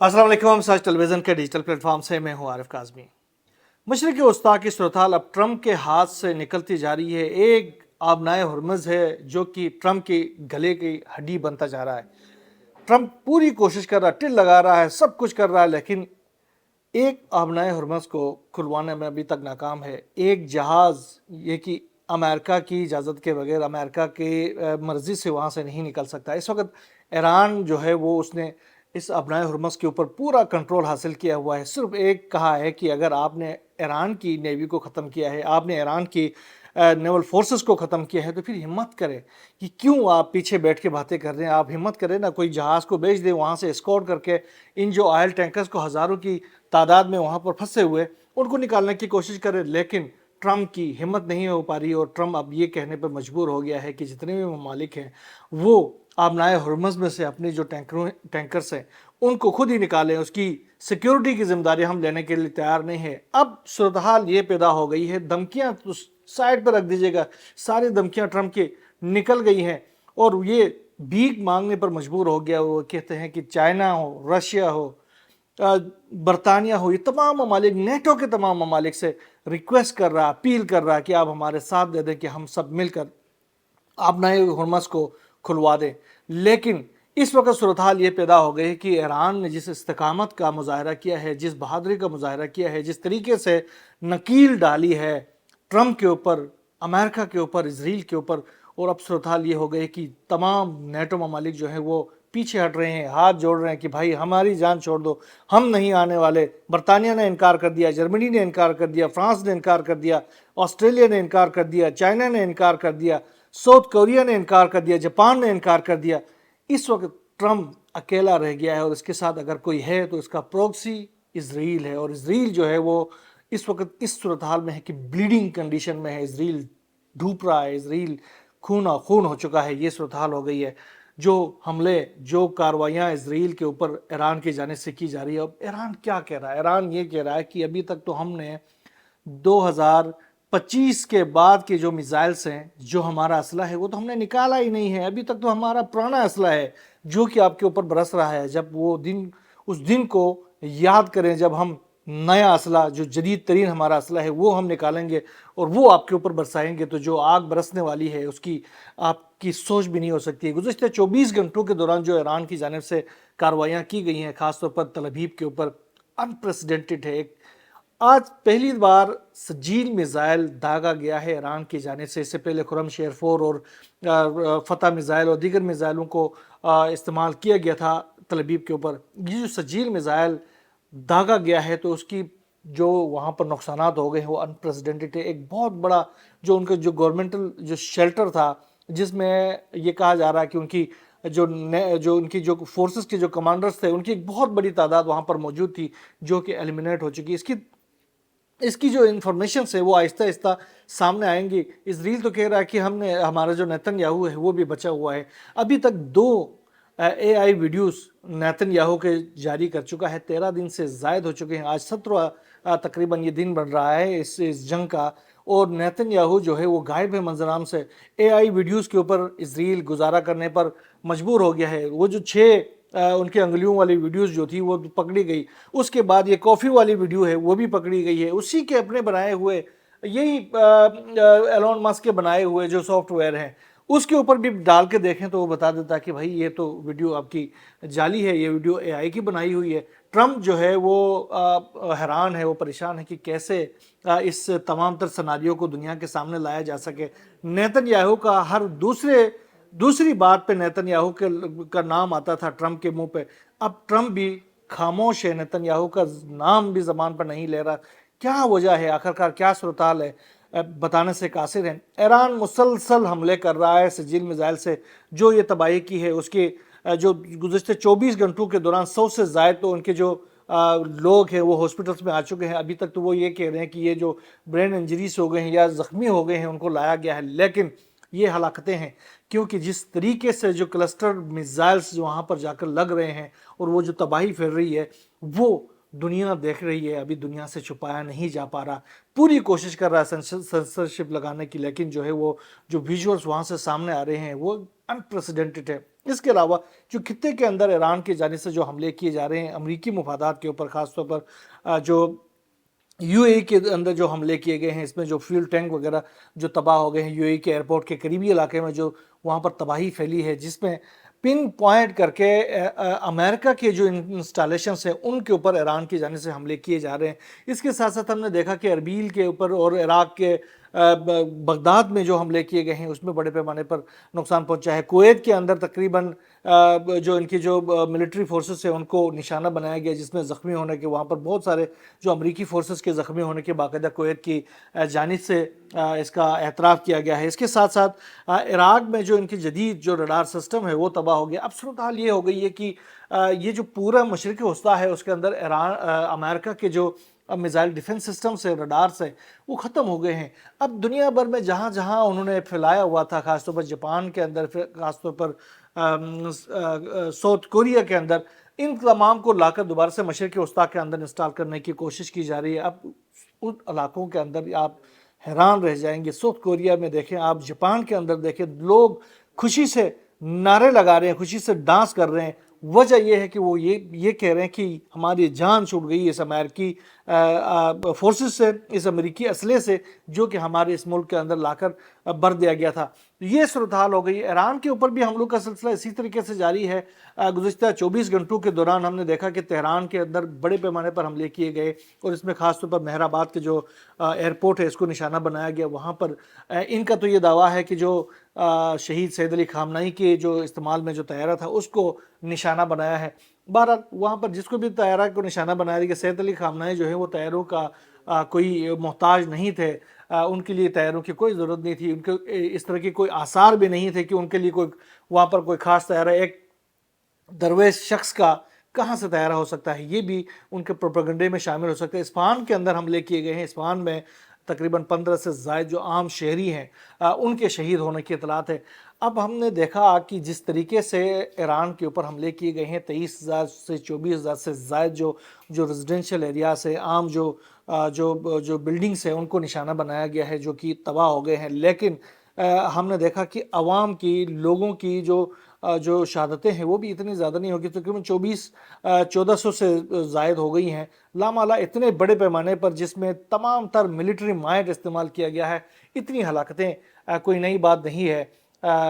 अस्सलाम वालेकुम। सच टेलीविज़न के डिजिटल प्लेटफॉर्म से मैं हूं आरिफ काज़मी। मशरक़ी वस्ता की सूरत हाल अब ट्रंप के हाथ से निकलती जा रही है। एक आबनाए हुर्मुज़ है जो कि ट्रंप की गले की हड्डी बनता जा रहा है। ट्रंप पूरी कोशिश कर रहा है, टिल लगा रहा है, सब कुछ कर रहा है, लेकिन एक आबनाए हुर्मुज़ को खुलवाने में अभी तक नाकाम है। एक जहाज़ ये कि अमेरिका की इजाज़त के बगैर, अमेरिका के मर्ज़ी से वहाँ से नहीं निकल सकता। इस वक्त ईरान जो है वो उसने इस आबनाए हुर्मुज़ के ऊपर पूरा कंट्रोल हासिल किया हुआ है। सिर्फ एक कहा है कि अगर आपने ईरान की नेवी को ख़त्म किया है, आपने ईरान की नेवल फोर्सेस को ख़त्म किया है, तो फिर हिम्मत करें कि क्यों आप पीछे बैठ के बातें कर रहे हैं। आप हिम्मत करें ना, कोई जहाज़ को भेज दें, वहाँ से एस्कॉर्ट करके इन जो ऑयल टैंकर्स को हज़ारों की तादाद में वहाँ पर फंसे हुए उनको निकालने की कोशिश करें। लेकिन ट्रंप की हिम्मत नहीं हो पा रही और ट्रंप अब ये कहने पर मजबूर हो गया है कि जितने भी ममालिक हैं वो आबनाए हुर्मुज़ में से अपनी जो टैंकर्स हैं उनको खुद ही निकालें। उसकी सिक्योरिटी की जिम्मेदारी हम लेने के लिए तैयार नहीं है। अब सूरत हाल ये पैदा हो गई है, धमकियाँ तो साइड पर रख दीजिएगा, सारी धमकियाँ ट्रंप की निकल गई हैं और ये भीख मांगने पर मजबूर हो गया। वो कहते हैं कि चाइना हो, रशिया हो, बरतानिया हो, ये तमाम ममालिक, नेटो के तमाम ममालिक से रिक्वेस्ट कर रहा, अपील कर रहा कि आप हमारे साथ दे दें कि हम सब मिलकर आबनाए हुर्मुज़ को खुलवा दें। लेकिन इस वक्त सूरत हाल ये पैदा हो गई है कि ईरान ने जिस इस्तकामत का मुजाहरा किया है, जिस बहादुरी का मुजाहरा किया है, जिस तरीके से नकील डाली है ट्रंप के ऊपर, अमेरिका के ऊपर, इसराइल के ऊपर, और अब सूरत हाल ये हो गई कि तमाम नेटो ममालिक जो हैं वो पीछे हट रहे हैं, हाथ जोड़ रहे हैं कि भाई हमारी जान छोड़ दो, हम नहीं आने वाले। बरतानिया ने इनकार कर दिया, जर्मनी ने इनकार कर दिया, फ्रांस ने इनकार कर दिया, ऑस्ट्रेलिया ने इनकार कर दिया, चाइना ने इनकार कर दिया, साउथ कोरिया ने इनकार कर दिया, जापान ने इनकार कर दिया। इस वक्त ट्रंप अकेला रह गया है और इसके साथ अगर कोई है तो इसका प्रोक्सी इसराइल है। और इसराइल जो है वो इस वक्त इस सूरत हाल में है कि ब्लीडिंग कंडीशन में है। इसराइल डूब रहा है, इसराइल खून खून हो चुका है। ये सूरत हाल हो गई है। जो हमले, जो कार्रवाइयाँ इसराइल के ऊपर ईरान की जानिब से की जा रही है। अब ईरान क्या कह रहा है? ईरान ये कह रहा है कि अभी तक तो हमने 2025 के बाद के जो मिसाइल्स हैं, जो हमारा असला है, वो तो हमने निकाला ही नहीं है। अभी तक तो हमारा पुराना असला है जो कि आपके ऊपर बरस रहा है। जब वो दिन, उस दिन को याद करें जब हम नया असला, जो जदीद तरीन हमारा असला है, वो हम निकालेंगे और वो आपके ऊपर बरसाएंगे, तो जो आग बरसने वाली है उसकी आपकी सोच भी नहीं हो सकती है। गुज़श्ता 24 घंटों के दौरान जो ईरान की जानिब से कार्रवाइयाँ की गई हैं, ख़ासतौर पर तल अवीव के ऊपर, अनप्रेसिडेंटेड है। आज पहली बार सजील मिज़ाइल दागा गया है ईरान की जानिब से। इससे पहले खुरम शेर 4 और फतह मिज़ाइल और दीगर मिज़ाइलों को इस्तेमाल किया गया था तल अवीव के ऊपर। ये जो सजील मिज़ाइल दागा गया है तो उसकी जो वहाँ पर नुकसानात हो गए हैं वो अनप्रेसिडेंटेड है। एक बहुत बड़ा जो उनका जो गवर्नमेंटल जो शेल्टर था, जिसमें ये कहा जा रहा है कि उनकी जो उनकी जो फोर्सेस के जो कमांडर्स थे, उनकी एक बहुत बड़ी तादाद वहाँ पर मौजूद थी जो कि एलिमिनेट हो चुकी। इसकी जो इन्फॉर्मेशन है वो आहिस्ता आहिस्ता सामने आएंगी। इसराइल तो कह रहा है कि हमने, हमारा जो नेतन्याहू है वो भी बचा हुआ है। अभी तक 2 AI वीडियोस नेतन्याहू के जारी कर चुका है। 13 दिन से ज़ायद हो चुके हैं। आज 17 तकरीबन ये दिन बन रहा है इस जंग का, और नेतन्याहू जो है वो गायब है मंजराम से। AI वीडियोस के ऊपर इसराइल गुजारा करने पर मजबूर हो गया है। वो जो 6 उनके अंगुलियों वाली वीडियोस जो थी वो पकड़ी गई। उसके बाद ये कॉफ़ी वाली वीडियो है वो भी पकड़ी गई है। उसी के अपने बनाए हुए, यही एलोन मस्क के बनाए हुए जो सॉफ्टवेयर हैं उसके ऊपर भी डाल के देखें तो वो बता देता है कि भाई ये तो वीडियो आपकी जाली है, ये वीडियो AI की बनाई हुई है। ट्रंप जो है वो हैरान है, वो परेशान है कि कैसे इस तमाम तर सिनेरियो को दुनिया के सामने लाया जा सके। नेतन्याहू का हर दूसरी बात पे नेतन्याहू का नाम आता था ट्रंप के मुंह पे। अब ट्रंप भी खामोश है, नेतन्याहू का नाम भी ज़बान पर नहीं ले रहा। क्या वजह है आखिरकार, क्या सूरत हाल है? बताने से कासिर हैं। ईरान मुसलसल हमले कर रहा है सजील मिसाइल से। जो ये तबाही की है उसके जो गुज़श्ते 24 घंटों के दौरान 100 से ज़ायद तो उनके जो लोग हैं वो हॉस्पिटल्स में आ चुके हैं। अभी तक तो वो ये कह रहे हैं कि ये जो ब्रेन इंजरीज हो गए हैं या ज़ख्मी हो गए हैं उनको लाया गया है, लेकिन ये हलाकतें हैं क्योंकि जिस तरीके से जो क्लस्टर मिसाइल्स जो वहाँ पर जाकर लग रहे हैं और वो जो तबाही फैल रही है वो दुनिया देख रही है। अभी दुनिया से छुपाया नहीं जा पा रहा। पूरी कोशिश कर रहा है सेंसरशिप लगाने की, लेकिन जो है वो जो विजुअल्स वहाँ से सामने आ रहे हैं वो अनप्रेसिडेंटेड है। इसके अलावा जो खित्ते के अंदर ईरान की जानिब से जो हमले किए जा रहे हैं अमरीकी मफादात के ऊपर, ख़ासतौर पर जो यूएई के अंदर जो हमले किए गए हैं, इसमें जो फ्यूल टैंक वगैरह जो तबाह हो गए हैं, यूएई के एयरपोर्ट के करीबी इलाके में जो वहाँ पर तबाही फैली है, जिसमें पिन पॉइंट करके अमेरिका के जो इंस्टॉलेशंस हैं उनके ऊपर ईरान की जानिब से हमले किए जा रहे हैं। इसके साथ साथ हमने देखा कि अरबील के ऊपर और इराक़ के बगदाद में जो हमले किए गए हैं उसमें बड़े पैमाने पर नुकसान पहुंचा है। कुवैत के अंदर तकरीबन जो इनकी जो मिलिट्री फोर्सेस है उनको निशाना बनाया गया, जिसमें ज़ख्मी होने के, वहाँ पर बहुत सारे जो अमरीकी फोर्सेस के ज़ख्मी होने के बाकायदा कुवैत की जानिब से इसका एतराफ़ किया गया है। इसके साथ साथ इराक़ में जो इनकी जदीद जो रडार सिस्टम है वो तबाह हो गया। अब सूरत हाल ये हो गई है कि ये जो पूरा मशरक़ी वस्ता है उसके अंदर अमेरिका के जो मिसाइल डिफेंस सिस्टम से, रडार से, वो ख़त्म हो गए हैं। अब दुनिया भर में जहाँ जहाँ उन्होंने फैलाया हुआ था, ख़ासतौर पर जापान के अंदर, ख़ासतौर पर साउथ कोरिया के अंदर, इन तमाम को लाकर दोबारा से मशरक़ी वस्ता के अंदर इंस्टॉल करने की कोशिश की जा रही है। अब उन इलाकों के अंदर आप हैरान रह जाएंगे। साउथ कोरिया में देखें आप, जापान के अंदर देखें, लोग खुशी से नारे लगा रहे हैं, खुशी से डांस कर रहे हैं। वजह यह है कि वो ये कह रहे हैं कि हमारी जान छूट गई इस अमेरिकी फोर्सेस से, इस अमेरिकी असले से जो कि हमारे इस मुल्क के अंदर लाकर भर दिया गया था। ये सूरत हाल हो गई। ईरान के ऊपर भी हमलों का सिलसिला इसी तरीके से जारी है। गुज़िश्ता 24 घंटों के दौरान हमने देखा कि तेहरान के अंदर बड़े पैमाने पर हमले किए गए और इसमें ख़ासतौर पर मेहराबाद के जो एयरपोर्ट है इसको निशाना बनाया गया। वहाँ पर इनका तो ये दावा है कि जो शहीद सैयद अली खामनाई के जो इस्तेमाल में जो तैयारा था उसको निशाना बनाया है। बहरहाल वहाँ पर जिसको भी तैयारा को निशाना बनाया गया, सैयद अली खामनाई जो है वो तैयारों का कोई मोहताज नहीं थे, उनके लिए तैयारों की कोई ज़रूरत नहीं थी, उनके इस तरह के कोई आसार भी नहीं थे कि उनके लिए कोई वहाँ पर कोई ख़ास तैयारा एक दरवेश शख्स का कहाँ से तैयारा हो सकता है, ये भी उनके प्रोपेगेंडे में शामिल हो सकता है। इस्फहान के अंदर हमले किए गए हैं। इस्फहान में तकरीबन 15 से ज़ायद जो आम शहरी हैं उनके शहीद होने की इतलात है। अब हमने देखा कि जिस तरीके से ईरान के ऊपर हमले किए गए हैं, 23,000 से 24,000 से ज़ायद जो रेजिडेंशियल एरिया से आम जो बिल्डिंग्स हैं उनको निशाना बनाया गया है, जो कि तबाह हो गए हैं। लेकिन हमने देखा कि आवाम की, लोगों की जो शहादतें हैं वो भी इतनी ज़्यादा नहीं होगी। तकरीबन 1400 से ज़ायद हो गई हैं। लामाला इतने बड़े पैमाने पर जिसमें तमाम तर मिलिट्री माइट इस्तेमाल किया गया है, इतनी हलाकतें कोई नई बात नहीं है।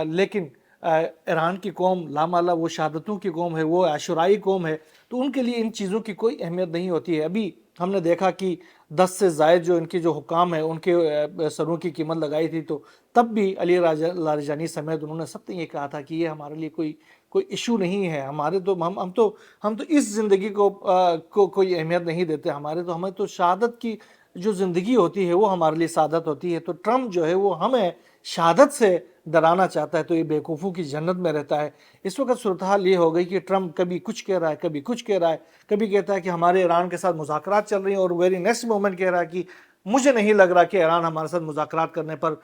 लेकिन ईरान की कौम लामाला वो शहादतों की कौम है, वो आशुराई कौम है, तो उनके लिए इन चीज़ों की कोई अहमियत नहीं होती है। अभी हमने देखा कि 10 से ज़ायद जो इनके जो हुकाम है उनके सरों की कीमत लगाई थी, तो तब भी अली लारिजानी समेत उन्होंने सबने ये कहा था कि ये हमारे लिए कोई इशू नहीं है। हमारे तो हम तो इस ज़िंदगी को कोई अहमियत नहीं देते। हमें तो शहादत की जो ज़िंदगी होती है वो हमारे लिए सादत होती है। तो ट्रम्प जो है वो हमें शहादत से डराना चाहता है, तो ये बेवकूफ़ों की जन्नत में रहता है। इस वक्त सूरत हाल ये हो गई कि ट्रम्प कभी कुछ कह रहा है, कभी कुछ कह रहा है, कभी कहता है कि हमारे ईरान के साथ मुज़ाकरात चल रही हैं और वेरी नेक्स्ट मोमेंट कह रहा है कि मुझे नहीं लग रहा कि ईरान हमारे साथ मुज़ाकरात करने पर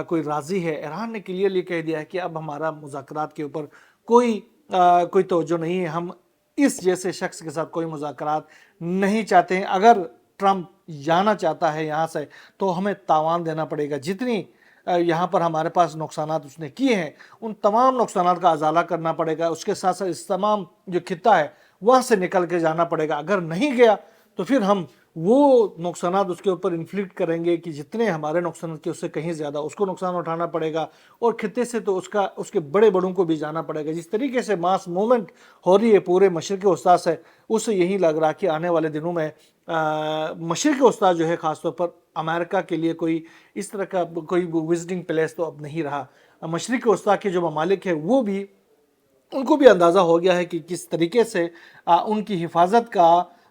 कोई राज़ी है। ईरान ने क्लियरली कह दिया है कि अब हमारा मुज़ाकरात के ऊपर कोई तवज्जो नहीं है, हम इस जैसे शख्स के साथ कोई मुज़ाकरात नहीं चाहते हैं। अगर ट्रम्प जाना चाहता है यहाँ से तो हमें तावान देना पड़ेगा। जितनी यहाँ पर हमारे पास नुकसानात उसने किए हैं उन तमाम नुकसानात का अजाला करना पड़ेगा। उसके साथ साथ इस तमाम जो खित्ता है वहाँ से निकल के जाना पड़ेगा। अगर नहीं गया तो फिर हम वो नुकसानात उसके ऊपर इन्फ्लिक्ट करेंगे कि जितने हमारे नुकसान के उससे कहीं ज़्यादा उसको नुकसान उठाना पड़ेगा, और खित्ते से तो उसके बड़े बड़ों को भी जाना पड़ेगा। जिस तरीके से मास मूवमेंट हो रही है पूरे मशरक़ी वस्ता से, उससे यही लग रहा कि आने वाले दिनों में मशरक़ी वस्ता जो है ख़ासतौर पर अमेरिका के लिए कोई इस तरह का कोई विजिटिंग प्लेस तो अब नहीं रहा। मशरक़ी वस्ता के जो ममालिक है वो भी, उनको भी अंदाज़ा हो गया है कि किस तरीके से उनकी हिफाजत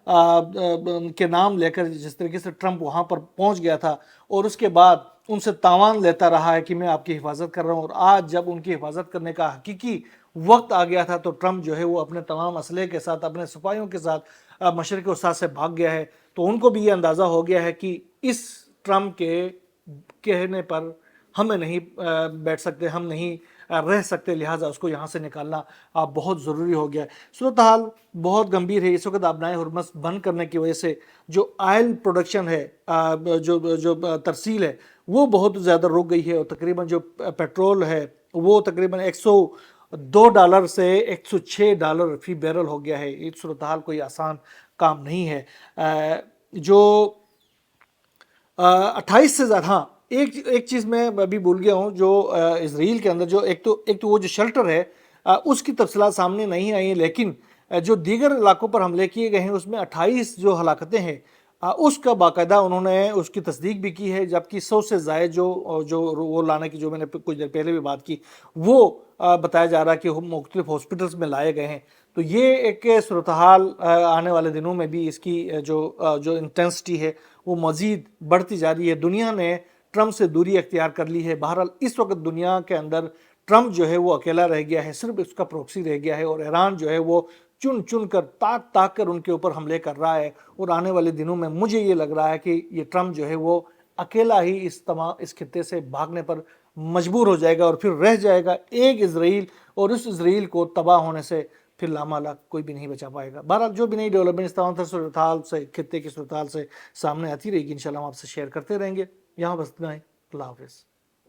के नाम लेकर जिस तरीके से ट्रम्प वहाँ पर पहुँच गया था और उसके बाद उनसे तावान लेता रहा है कि मैं आपकी हिफाजत कर रहा हूँ, और आज जब उनकी हिफाजत करने का हकीकी वक्त आ गया था तो ट्रम्प जो है वो अपने तमाम असले के साथ, अपने सिपाहियों के साथ मशरक़ी वस्ता से भाग गया है। तो उनको भी ये अंदाज़ा हो गया है कि इस ट्रम्प के कहने पर हमें नहीं बैठ सकते, हम नहीं रह सकते, लिहाजा उसको यहाँ से निकालना बहुत ज़रूरी हो गया है। सूरत हाल बहुत गंभीर है। इस वक्त आबनाए हुर्मुज़ बंद करने की वजह से जो ऑयल प्रोडक्शन है, जो तरसील है वो बहुत ज़्यादा रुक गई है, और तकरीबन जो पेट्रोल है وہ تقریباً $102 سے $106 فی بیرل ہو گیا ہے۔ یہ صورتحال کوئی آسان کام نہیں ہے۔ جو 28 سے زیادہ، ہاں ایک چیز میں ابھی بھول گیا ہوں، جو اسرائیل کے اندر جو ایک تو وہ جو شیلٹر ہے اس کی تفصیلات سامنے نہیں آئی ہیں، لیکن جو دیگر علاقوں پر حملے کیے گئے ہیں اس میں 28 جو ہلاکتیں ہیں اس کا باقاعدہ انہوں نے اس کی تصدیق بھی کی ہے، جبکہ 100 سے زائد جو وہ لانے کی جو میں نے کچھ دیر پہلے بھی بات کی، وہ بتایا جا رہا ہے کہ مختلف ہاسپٹلز میں لائے گئے ہیں۔ تو یہ ایک صورتحال آنے والے دنوں میں بھی اس کی جو انٹینسٹی ہے وہ مزید بڑھتی جا رہی ہے۔ دنیا نے ٹرمپ سے دوری اختیار کر لی ہے۔ بہرحال اس وقت دنیا کے اندر ٹرمپ جو ہے وہ اکیلا رہ گیا ہے، صرف اس کا پروکسی رہ گیا ہے، اور ایران جو ہے وہ چن کر تاک کر ان کے اوپر حملے کر رہا ہے۔ اور آنے والے دنوں میں مجھے یہ لگ رہا ہے کہ یہ ٹرمپ جو ہے وہ اکیلا ہی اس خطے سے بھاگنے پر مجبور ہو جائے گا، اور پھر رہ جائے گا ایک اسرائیل، اور اس اسرائیل کو تباہ ہونے سے پھر لامالا کوئی بھی نہیں بچا پائے گا۔ بہرحال جو بھی نئی ڈیولپمنٹ اس طرح صورتحال سے، خطے کی صورتحال سے سامنے آتی رہے گی، انشاءاللہ ہم آپ سے شیئر کرتے رہیں گے۔ یہاں بس اتنا ہی، اللہ حافظ۔